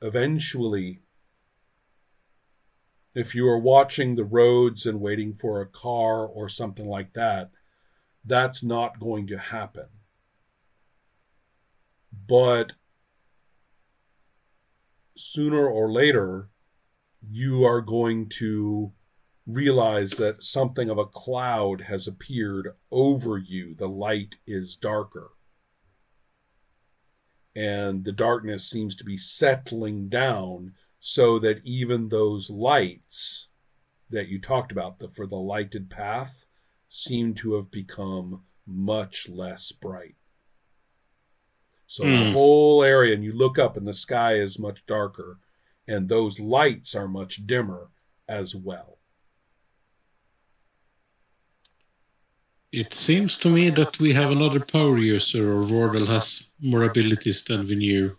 eventually, if you are watching the roads and waiting for a car or something like that, that's not going to happen. But sooner or later, you are going to realize that something of a cloud has appeared over you. The light is darker. And the darkness seems to be settling down so that even those lights that you talked about, for the lighted path, seem to have become much less bright. So the whole area, and you look up and the sky is much darker, and those lights are much dimmer as well. It seems to me that we have another power user, or Wardell has more abilities than we knew.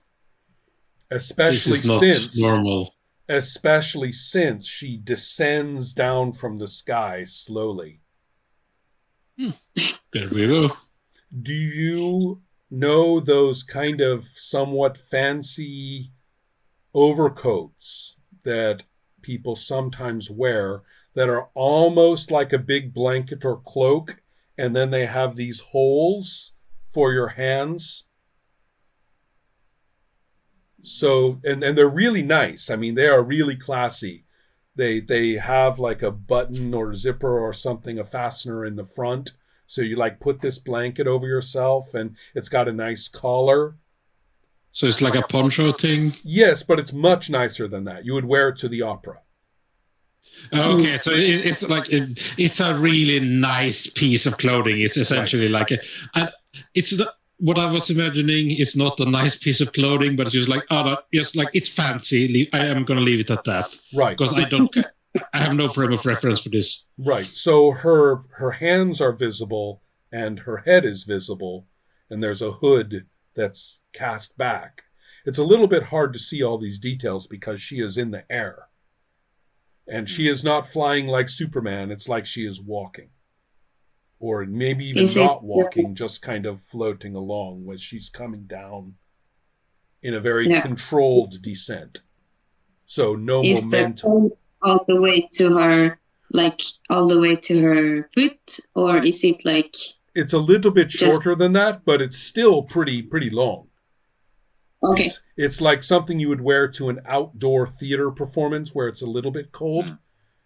Especially this is not since normal. Especially since she descends down from the sky slowly. There we go. Do you know those kind of somewhat fancy overcoats that people sometimes wear that are almost like a big blanket or cloak, and then they have these holes for your hands? So, and they're really nice. I mean, they are really classy. They have like a button or zipper or something, a fastener in the front. So you like put this blanket over yourself, and it's got a nice collar. So it's like a poncho thing? Yes, but it's much nicer than that. You would wear it to the opera. Okay, so it's like it's a really nice piece of clothing. It's essentially like what I was imagining is not a nice piece of clothing, but it's just like it's fancy. I am going to leave it at that, right? Because I have no frame of reference for this. Right. So her hands are visible and her head is visible, and there's a hood that's cast back. It's a little bit hard to see all these details because she is in the air. And she is not flying like Superman. It's like she is walking. Or maybe even not walking, just kind of floating along as she's coming down in a very controlled descent. So no momentum. All the way to her, like all the way to her foot, or is it like... It's a little bit shorter than that, but it's still pretty long. Okay. It's like something you would wear to an outdoor theater performance where it's a little bit cold.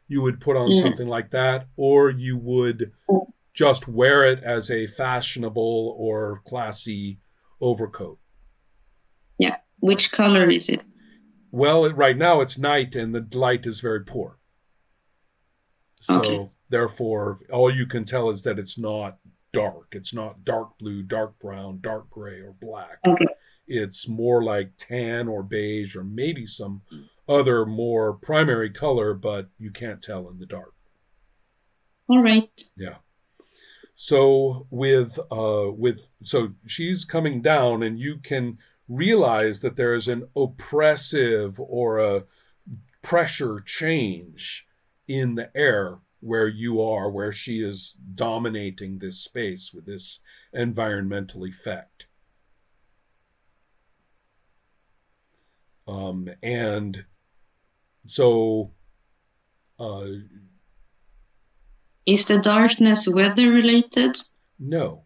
You would put on something like that, or you would just wear it as a fashionable or classy overcoat. Yeah. Which color is it? Well, right now it's night and the light is very poor. So therefore, all you can tell is that it's not dark. It's not dark blue, dark brown, dark gray, or black. Okay. It's more like tan or beige or maybe some other more primary color, but you can't tell in the dark. All right. Yeah. So so she's coming down, and you can realize that there is an oppressive or a pressure change in the air where you are, where she is dominating this space with this environmental effect. And so is the darkness weather related? No.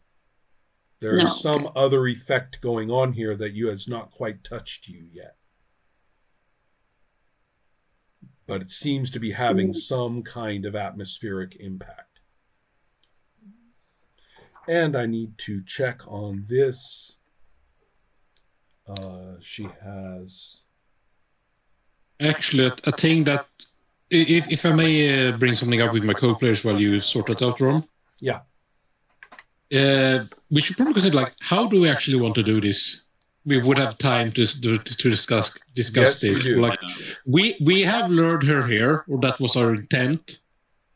There is some other effect going on here that has not quite touched you yet. But it seems to be having some kind of atmospheric impact. And I need to check on this. She has... Actually, a thing that, if I may bring something up with my co-players while you sort it out, Ron. Yeah. We should probably consider, like, how do we actually want to do this? We would have time to discuss yes, this. We do. Like, we have lured her here, or that was our intent.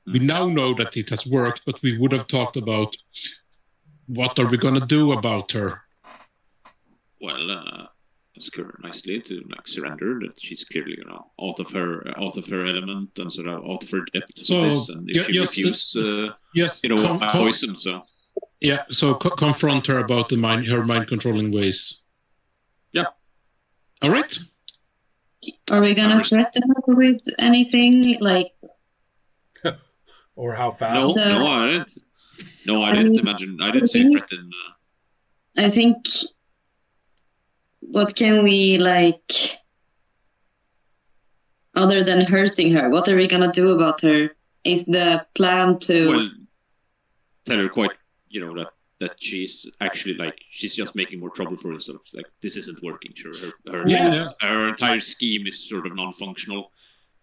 We now know that it has worked, but we would have talked about what are we going to do about her. Well, ask her nicely to surrender that she's clearly out of her element and sort of out of her depth. So this, and if she refuses, poison. So yeah, so confront her about her mind controlling ways. Yeah. All right. Are we gonna threaten her with anything? Like, Or how fast? No, So- no, I didn't. No, I I didn't mean, imagine. I didn't say threaten. I think, what can we, like, other than hurting her? What are we gonna do about her? Is the plan to? Well, tell her quite, that she's actually she's just making more trouble for herself. Like, this isn't working. Sure, her entire scheme is sort of non-functional.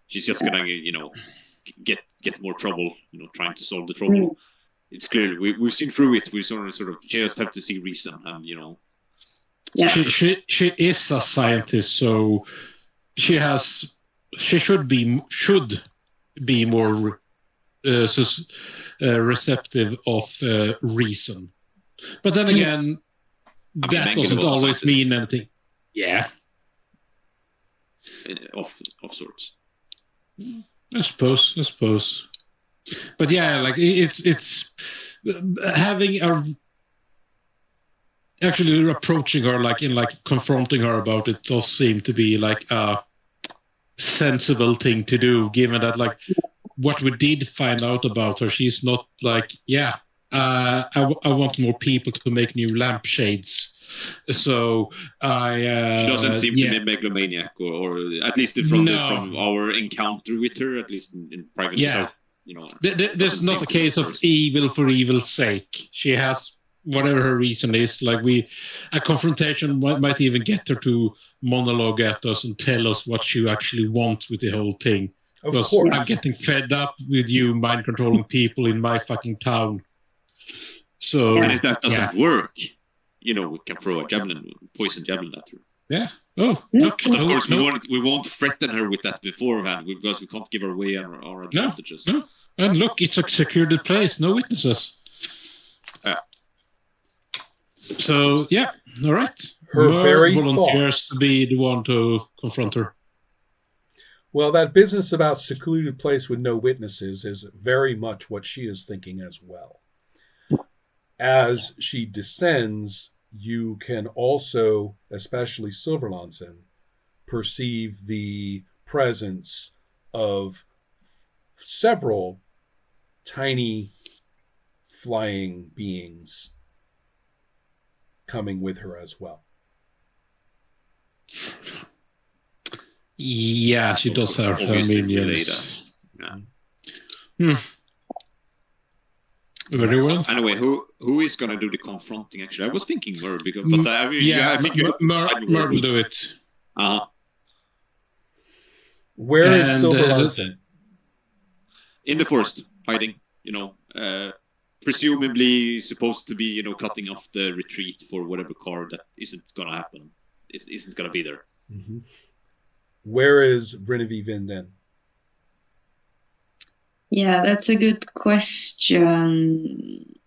She's just gonna, get more trouble. Trying to solve the trouble. It's clearly we've seen through it. We sort of just have to see reason, and Yeah. She is a scientist, so she should be more receptive of reason. But then again, that doesn't always mean anything. Yeah, of sorts. I suppose. But yeah, like it's having actually approaching her, confronting her about it, does seem to be like a sensible thing to do, given that what we did find out about her, she's not I want more people to make new lampshades. So she doesn't seem to be a megalomaniac, or at least from our encounter with her, at least in private. Yeah, there's not a case of evil for evil's sake. She has whatever her reason is. A confrontation might even get her to monologue at us and tell us what she actually wants with the whole thing. Because I'm getting fed up with you mind controlling people in my fucking town. So, and if that doesn't work, we can throw a poison javelin at her. Yeah. Oh, look. Of course, we won't threaten her with that beforehand, because we can't give her away our advantages. No. And look, it's a secluded place, no witnesses. So, yeah, all right. Her very volunteers thoughts to be the one to confront her. Well, that business about secluded place with no witnesses is very much what she is thinking as well. As she descends, you can also, especially Silverlansen, perceive the presence of several tiny flying beings coming with her as well. Yeah, she does have her minions. Very well. Anyway, who is going to do the confronting? Actually, I was thinking Mer, but I think Mer will do it. Where is Silverlansen? In the forest, hiding. Presumably supposed to be, cutting off the retreat for whatever car that isn't going to happen. Isn't going to be there. Mm-hmm. Where is Brynnevi Vinden? Yeah, that's a good question.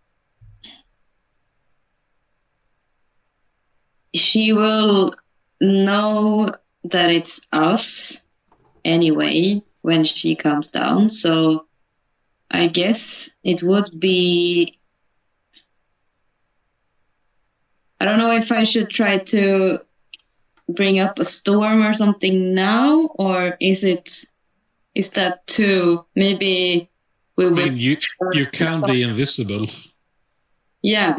She will know that it's us anyway when she comes down, so I guess it would be... I don't know if I should try to bring up a storm or something now, or is that too... Maybe we would... I mean, you can be invisible. Yeah,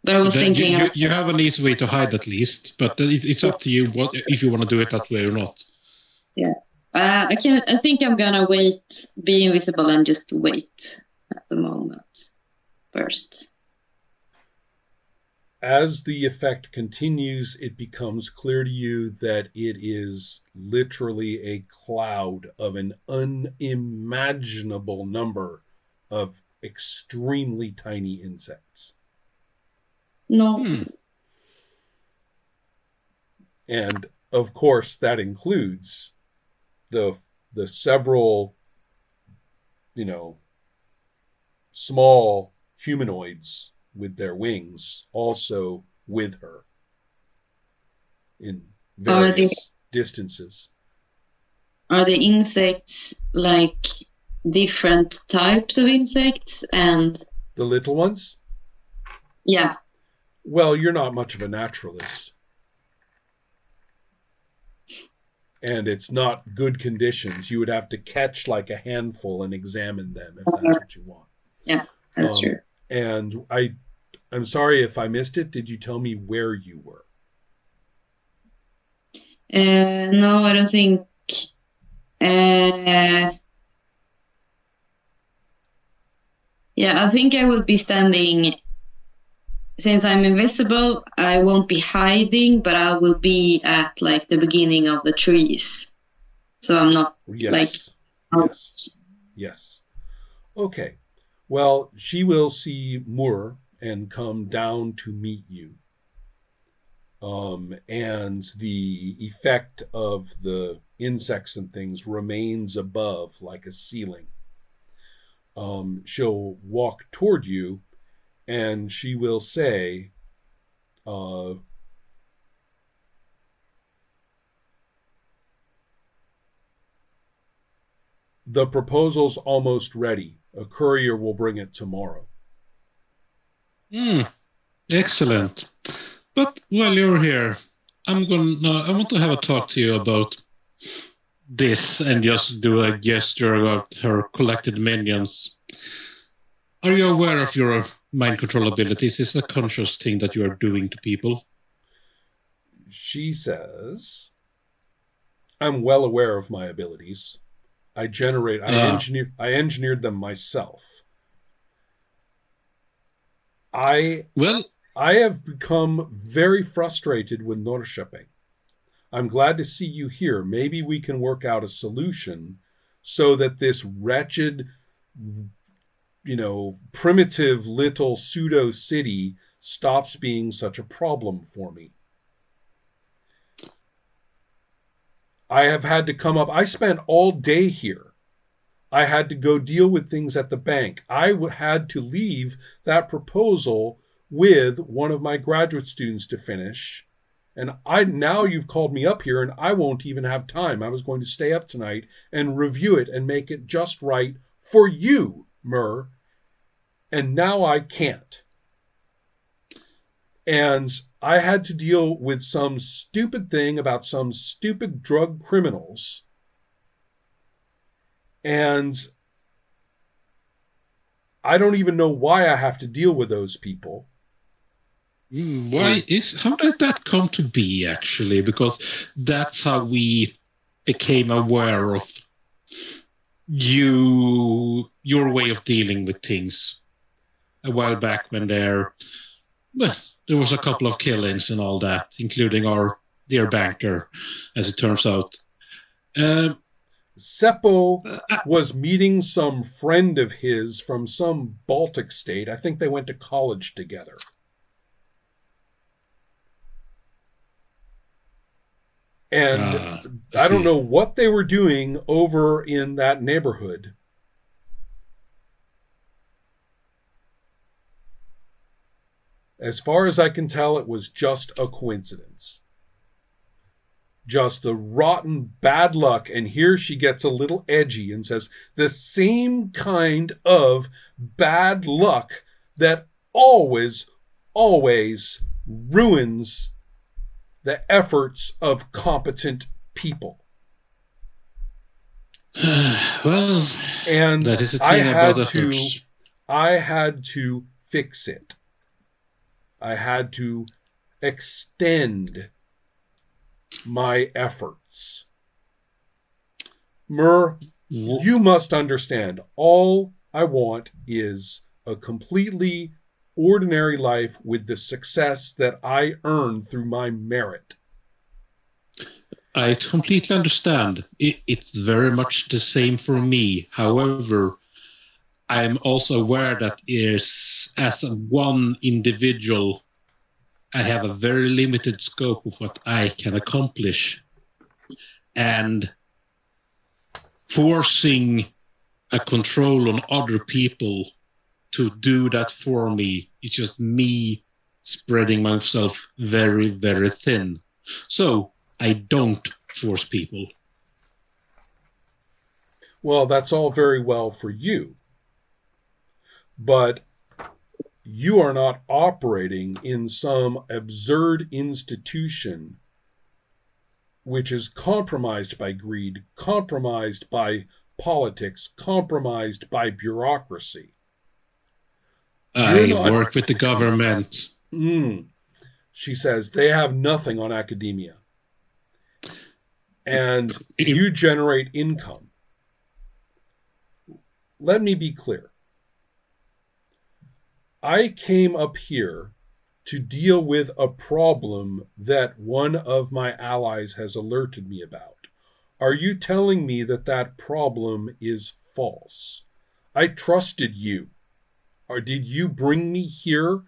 but I was thinking... You have an easy way to hide at least, but it's up to you if you want to do it that way or not. Yeah. I think I'm gonna wait, be invisible, and just wait at the moment first. As the effect continues, it becomes clear to you that it is literally a cloud of an unimaginable number of extremely tiny insects. No. And of course, that includes the several, small humanoids with their wings also with her in various distances. Are the insects like different types of insects? And the little ones? Yeah. Well, you're not much of a naturalist. and it's not good conditions. You would have to catch like a handful and examine them if that's what you want. Yeah, that's true. And I'm sorry if I missed it. Did you tell me where you were? No, I don't think. Yeah, I think I would be standing. Since I'm invisible, I won't be hiding, but I will be at like the beginning of the trees. So I'm not Yes. Okay. Well, she will see Moore and come down to meet you. And the effect of the insects and things remains above like a ceiling. She'll walk toward you and she will say, the proposal's almost ready. A courier will bring it tomorrow. Excellent. But while you're here, I want to have a talk to you about this and just do a gesture about her collected minions. Are you aware of your mind control abilities? Is it a conscious thing that you are doing to people? She says, I'm well aware of my abilities. I engineered them myself. I have become very frustrated with Norrköping. I'm glad to see you here. Maybe we can work out a solution so that this wretched, primitive little pseudo city stops being such a problem for me. I have had to come up. I spent all day here. I had to go deal with things at the bank. I had to leave that proposal with one of my graduate students to finish. And now you've called me up here and I won't even have time. I was going to stay up tonight and review it and make it just right for you, Mur. And now I can't. And I had to deal with some stupid thing about some stupid drug criminals. And I don't even know why I have to deal with those people. How did that come to be, actually? Because that's how we became aware of your way of dealing with things a while back when there was a couple of killings and all that, including our dear banker, as it turns out. Seppo was meeting some friend of his from some Baltic state. I think they went to college together. And I don't know what they were doing over in that neighborhood. As far as I can tell, it was just a coincidence. Just the rotten bad luck. And here she gets a little edgy and says, the same kind of bad luck that always ruins the efforts of competent people. Well, and that is a thing about efforts. I had to fix it. I had to extend my efforts. Mur, you must understand, all I want is a completely ordinary life with the success that I earn through my merit. I completely understand. It's very much the same for me. However, I'm also aware that as one individual, I have a very limited scope of what I can accomplish. And forcing a control on other people to do that for me, it's just me spreading myself very, very thin. So I don't force people. Well, that's all very well for you. But you are not operating in some absurd institution which is compromised by greed, compromised by politics, compromised by bureaucracy. I work with the government. She says they have nothing on academia. And you generate income. Let me be clear. I came up here to deal with a problem that one of my allies has alerted me about. Are you telling me that that problem is false? I trusted you. Or did you bring me here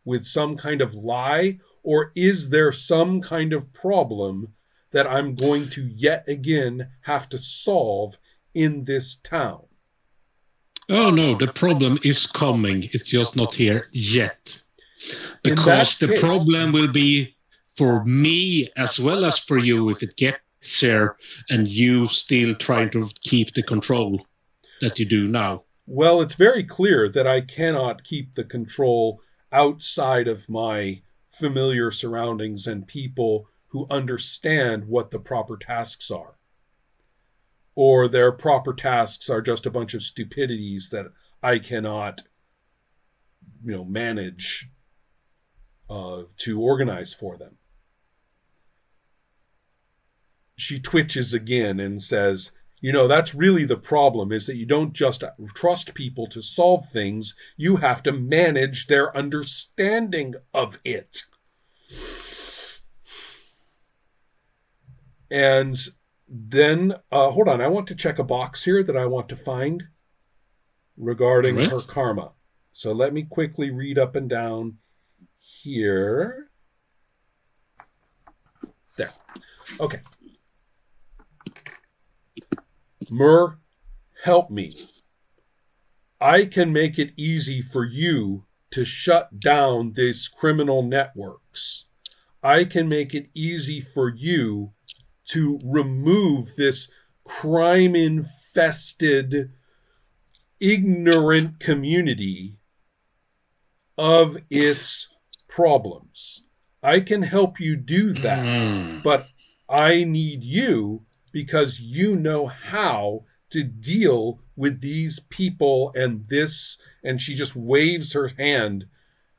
with some kind of lie? Or is there some kind of problem that I'm going to yet again have to solve in this town? Oh no, the problem is coming. It's just not here yet. Because the problem will be for me as well as for you if it gets here and you still trying to keep the control that you do now. Well, it's very clear that I cannot keep the control outside of my familiar surroundings and people who understand what the proper tasks are. Or their proper tasks are just a bunch of stupidities that I cannot, manage to organize for them. She twitches again and says, that's really the problem, is that you don't just trust people to solve things, you have to manage their understanding of it. And then, hold on, I want to check a box here that I want to find regarding her karma. So let me quickly read up and down here. There. Okay. Mur, help me. I can make it easy for you to shut down these criminal networks. I can make it easy for you to remove this crime-infested, ignorant community of its problems. I can help you do that, but I need you because you know how to deal with these people and this, and she just waves her hand,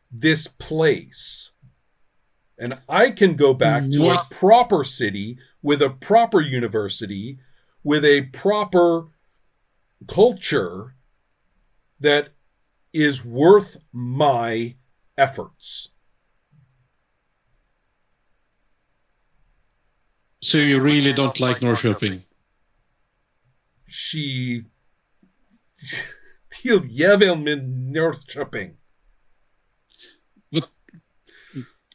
this place. And I can go back to a proper city with a proper university, with a proper culture that is worth my efforts. So you really don't like Norrköping? She till jävel med Norrköping. But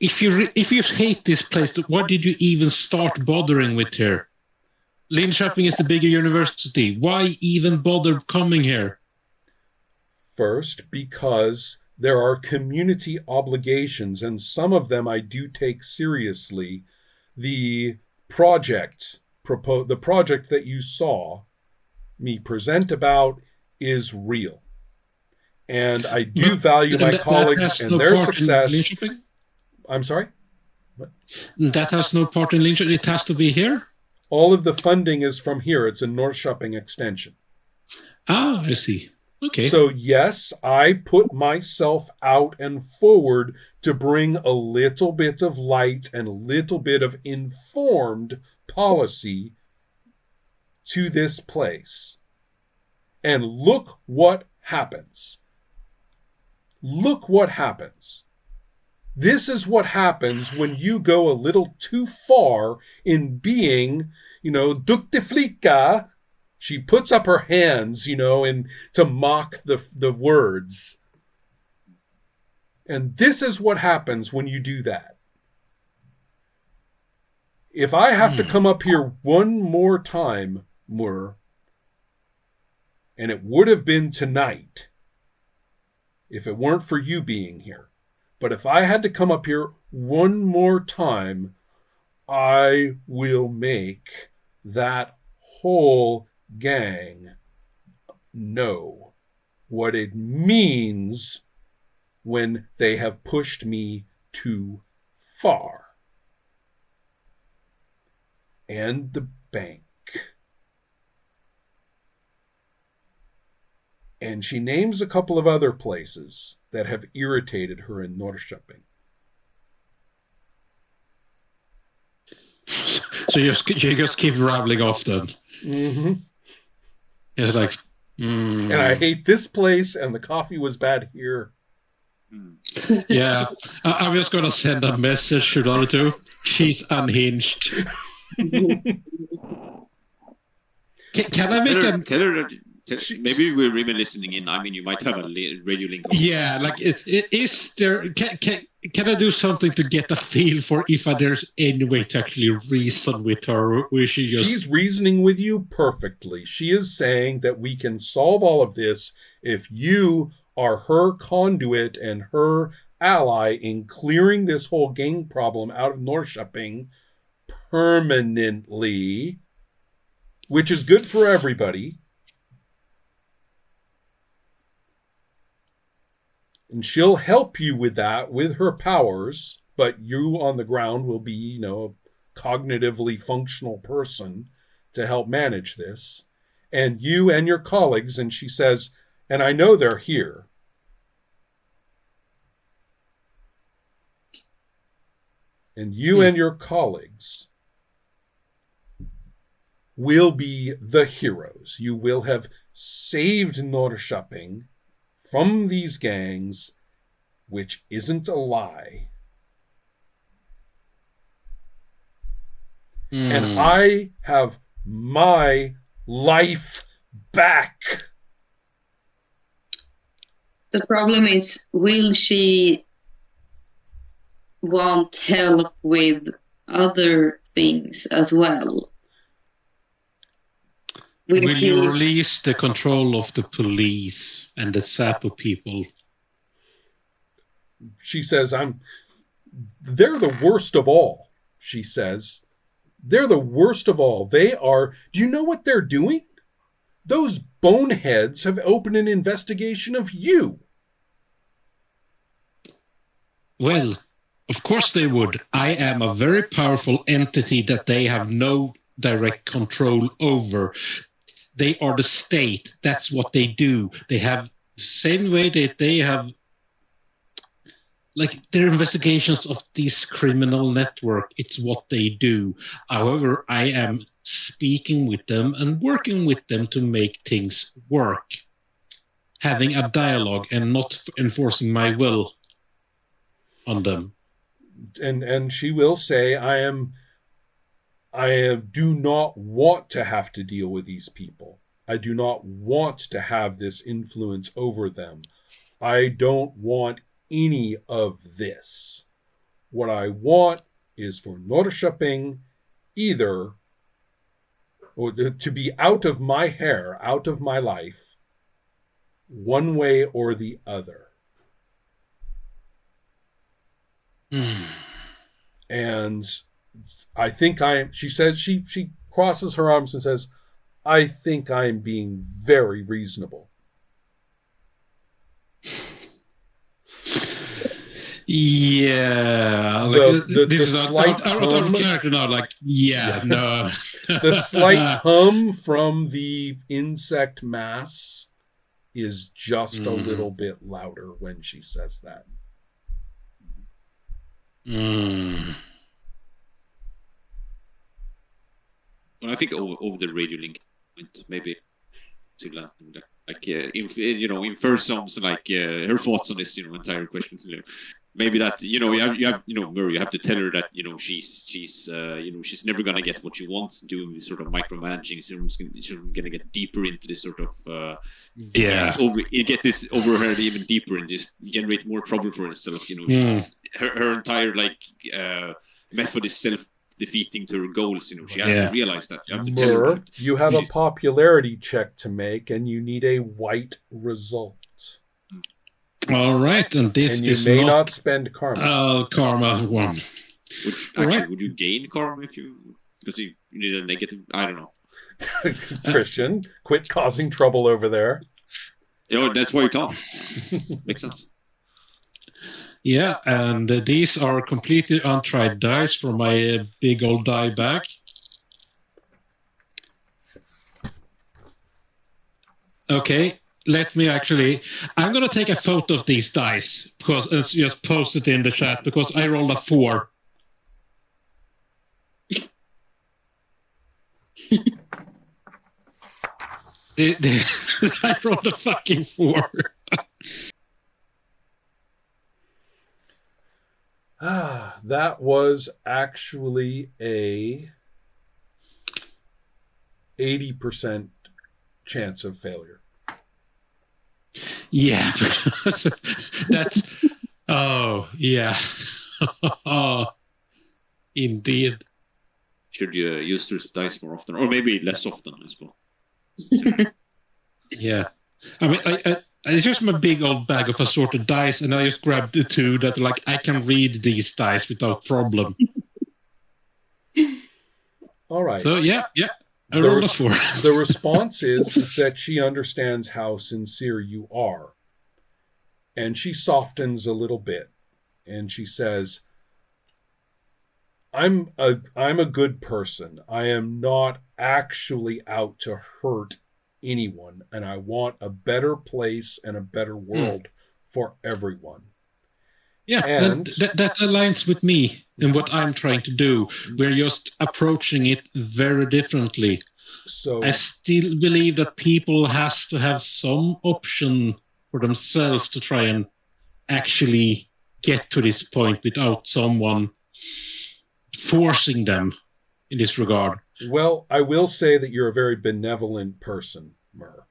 if you hate this place, why did you even start bothering with her? Linköping is the bigger university. Why even bother coming here? First, because there are community obligations, and some of them I do take seriously. The project that you saw me present about is real. And I do value my colleagues and their success. I'm sorry? What? That has no part in Linköping. It has to be here? All of the funding is from here. It's a Norrköping extension. Ah, I see. Okay. So yes, I put myself out and forward to bring a little bit of light and a little bit of informed policy to this place. And look what happens. Look what happens. This is what happens when you go a little too far in being, duktig flicka. She puts up her hands, and to mock the words. And this is what happens when you do that. If I have to come up here one more time, Mur, and it would have been tonight, if it weren't for you being here, but if I had to come up here one more time, I will make that whole gang know what it means when they have pushed me too far. and the bank. And she names a couple of other places that have irritated her in Norrköping. So you just keep rambling off then. Mm-hmm. It's like, and I hate this place, and the coffee was bad here. Yeah, I'm just gonna send a message to the other two. She's unhinged. Can I make a... Tell her maybe we're even listening in. I mean, you might have a radio link. Yeah, like, is there... Can I do something to get a feel for if there's any way to actually reason with her? Or is she just... She's reasoning with you perfectly. She is saying that we can solve all of this if you are her conduit and her ally in clearing this whole gang problem out of Norrköping permanently, which is good for everybody. And she'll help you with that, with her powers, but you on the ground will be, a cognitively functional person to help manage this. And you and your colleagues, and she says, and I know they're here. And you and your colleagues will be the heroes. You will have saved Norrköping from these gangs, which isn't a lie. And I have my life back. The problem is, will she want help with other things as well? Will you release the control of the police and the Sapo people? She says, they're the worst of all, she says. They're the worst of all. They are, do you know what they're doing? Those boneheads have opened an investigation of you. Well, of course they would. I am a very powerful entity that they have no direct control over. They are the state. That's what they do. They have the same way that they have, like, their investigations of this criminal network. It's what they do. However, I am speaking with them and working with them to make things work. Having a dialogue and not enforcing my will on them. And she will say, I do not want to have to deal with these people. I do not want to have this influence over them. I don't want any of this. What I want is for Norrköping either to be out of my hair, out of my life, one way or the other. And I think she says, she crosses her arms and says, I think I'm being very reasonable. Yeah. This is out of character now. Like, no. The slight hum from the insect mass is just a little bit louder when she says that. Well, I think over the radio link, maybe to like infer some like her thoughts on this entire question. Maybe that you have Murray, you have to tell her that she's never gonna get what she wants doing this sort of micromanaging. She's gonna get deeper into this sort of get this over her head even deeper and just generate more trouble for herself. She's, her entire method is self-defeating to her goals. She has to realize that. You have to tell her. You have a popularity check to make, and you need a white result. All right, and this you is may not spend karma. Karma 1. Would you gain karma because you need a negative? I don't know. Christian, quit causing trouble over there. That's why you can't. Makes sense. Yeah, and these are completely untried dice from my big old die bag. Okay, let me actually. I'm gonna take a photo of these dice because and just post it in the chat because I rolled a 4. I rolled a fucking 4. That was actually a 80% chance of failure. Yeah, that's. Oh yeah. Indeed. Should you use those dice more often, or maybe less often as well? Yeah, I mean, it's just my big old bag of assorted dice, and I just grabbed the 2 that like I can read these dice without problem. All right. So yeah, I rolled a 4. The response is that she understands how sincere you are, and she softens a little bit, and she says, I'm a good person. I am not actually out to hurt anyone, and I want a better place and a better world for everyone. Yeah, and that aligns with me and what I'm trying to do. We're just approaching it very differently. So I still believe that people has to have some option for themselves to try and actually get to this point without someone forcing them in this regard. Well, I will say that you're a very benevolent person, Mur.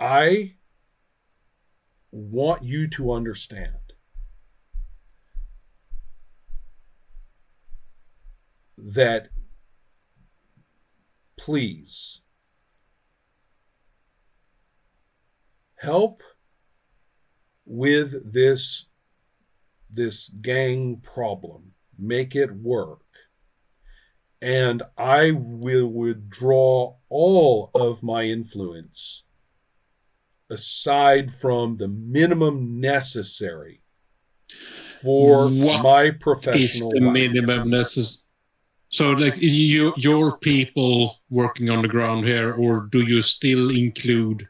I want you to understand that, please help with this gang problem. Make it work. And I will withdraw all of my influence aside from the minimum necessary for my professional life. Minimum necessary? So, like, your people working on the ground here, or do you still include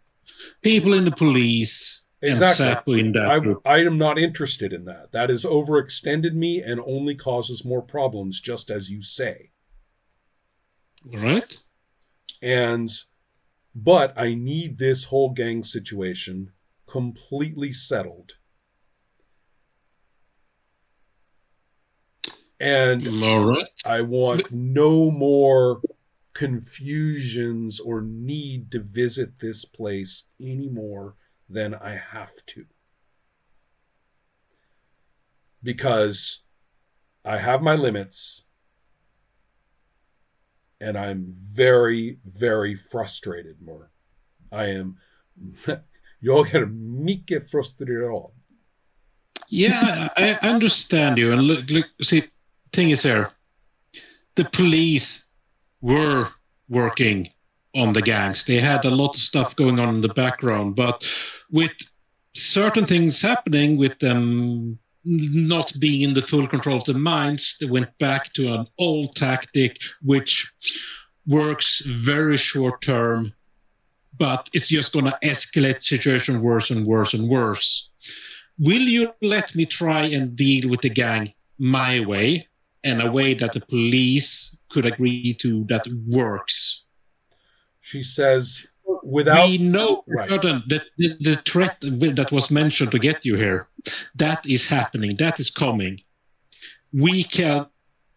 people in the police Exactly. and SAPO in that group? I am not interested in that. That has overextended me and only causes more problems, just as you say. All right. But I need this whole gang situation completely settled. And all right. I want no more confusions or need to visit this place any more than I have to. Because I have my limits and I'm very, very frustrated, Mur. I am. Jag är mycket frustrerad. Yeah, I understand you. And look, see, thing is here, the police were working on the gangs. They had a lot of stuff going on in the background, but with certain things happening with them not being in the full control of the minds, they went back to an old tactic which works very short term, but it's just going to escalate the situation worse and worse and worse. Will you let me try and deal with the gang my way, and a way that the police could agree to that works? She says, without... We know that the threat that was mentioned to get you here, that is happening, that is coming. We can,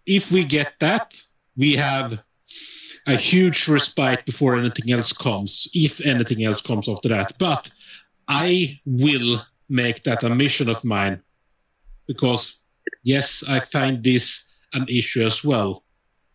if we get that, we have a huge respite before anything else comes, if anything else comes after that. But I will make that a mission of mine, because yes, I find this an issue as well.